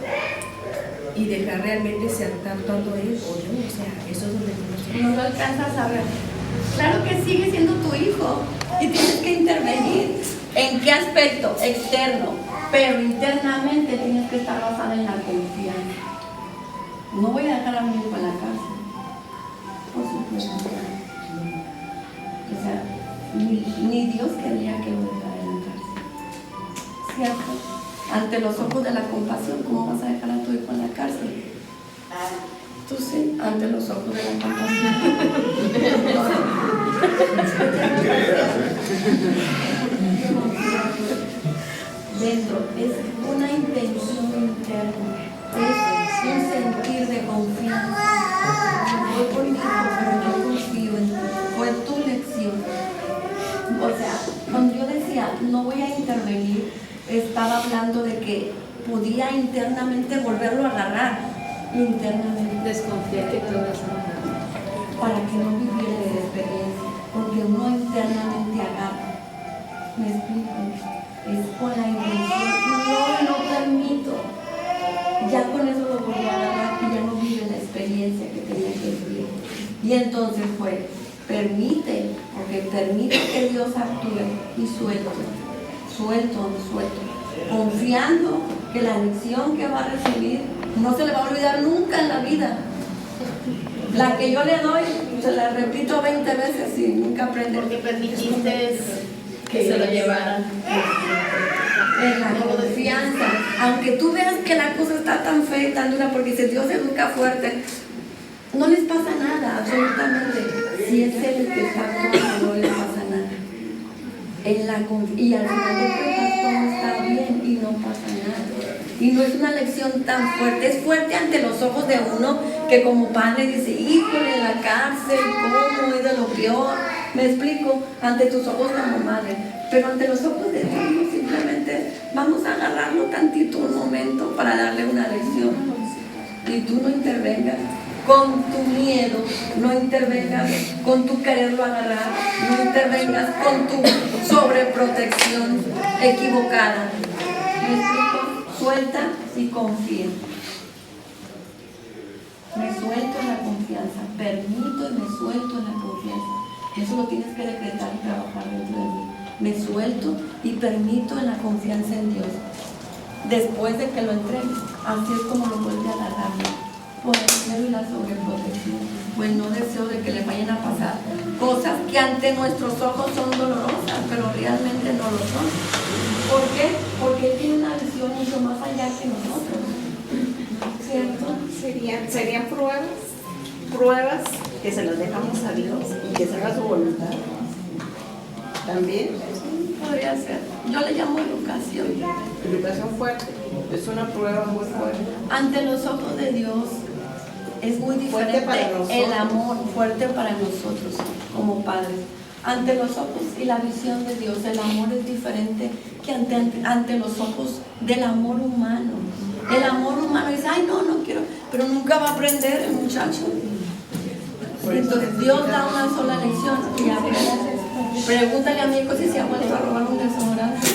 y dejar realmente si está actuando él o yo? O sea, eso es donde No lo alcanzas a ver. Claro que sigue siendo tu hijo y tienes que intervenir. ¿En qué aspecto? Externo. Pero internamente tienes que estar basada en la confianza. No voy a dejar a mi hijo en la cárcel. Por supuesto. O sea, ni Dios querría que lo dejara en la cárcel. ¿Cierto? Ante los ojos de la compasión, ¿cómo vas a dejar a tu hijo en la cárcel? Tú sí, ante los ojos de la compasión. Dentro es una intención interna, es un sentir de confianza. Voy por mi hijo, pero yo confío en ti. Fue tu lección. O sea, cuando yo decía no voy a intervenir, estaba hablando de que podía internamente volverlo a agarrar. Internamente. Desconfiar que todo es Para que no viviera de la experiencia, porque uno internamente agarra. ¿Me explico? Es con la intención, no permito. Ya con eso lo volví a agarrar y ya no vive la experiencia que tenía que vivir. Y entonces fue, permite que Dios actúe y suelto, confiando que la lección que va a recibir no se le va a olvidar nunca en la vida. La que yo le doy, se la repito 20 veces y nunca aprende. porque permitiste que se lo llevaran. En la confianza, aunque tú veas que la cosa está tan fea y tan dura, porque dice Dios educa fuerte, no les pasa nada, absolutamente. Si es Él el que está actuando, no les pasa nada. Y al final de cuentas todo está bien y no pasa nada. Y no es una lección tan fuerte, es fuerte ante los ojos de uno que como padre dice, híjole, en la cárcel, ¿cómo? Es de lo peor. Me explico, ante tus ojos como madre, pero ante los ojos de Dios no, simplemente vamos a agarrarlo tantito un momento para darle una lección. Y tú no intervengas con tu miedo, no intervengas con tu quererlo agarrar, no intervengas con tu sobreprotección equivocada. ¿Me explico? Suelta y confía. Me suelto en la confianza, permito y me suelto en la confianza. Eso lo tienes que decretar y trabajar dentro de mí. Me suelto y permito en la confianza en Dios. después de que lo entregues. Así es como lo vuelve a agarrar por el celo y la sobreprotección. Pues no deseo de que le vayan a pasar cosas que ante nuestros ojos son dolorosas, pero realmente no lo son. ¿Por qué? Porque Él tiene una visión mucho más allá que nosotros. ¿Cierto? Serían pruebas que se las dejamos a Dios y que se haga su voluntad. También Podría ser. Yo le llamo educación. educación fuerte, es una prueba muy fuerte. Ante los ojos de Dios es muy Fuerte diferente para nosotros. el amor fuerte para nosotros como padres. Ante los ojos y la visión de Dios, el amor es diferente que ante los ojos del amor humano. El amor humano dice, ay no, no quiero, pero nunca va a aprender el muchacho. Entonces Dios da una sola lección y aprende. Pregúntale a mi hijo si se ha vuelto a robar un desodorante.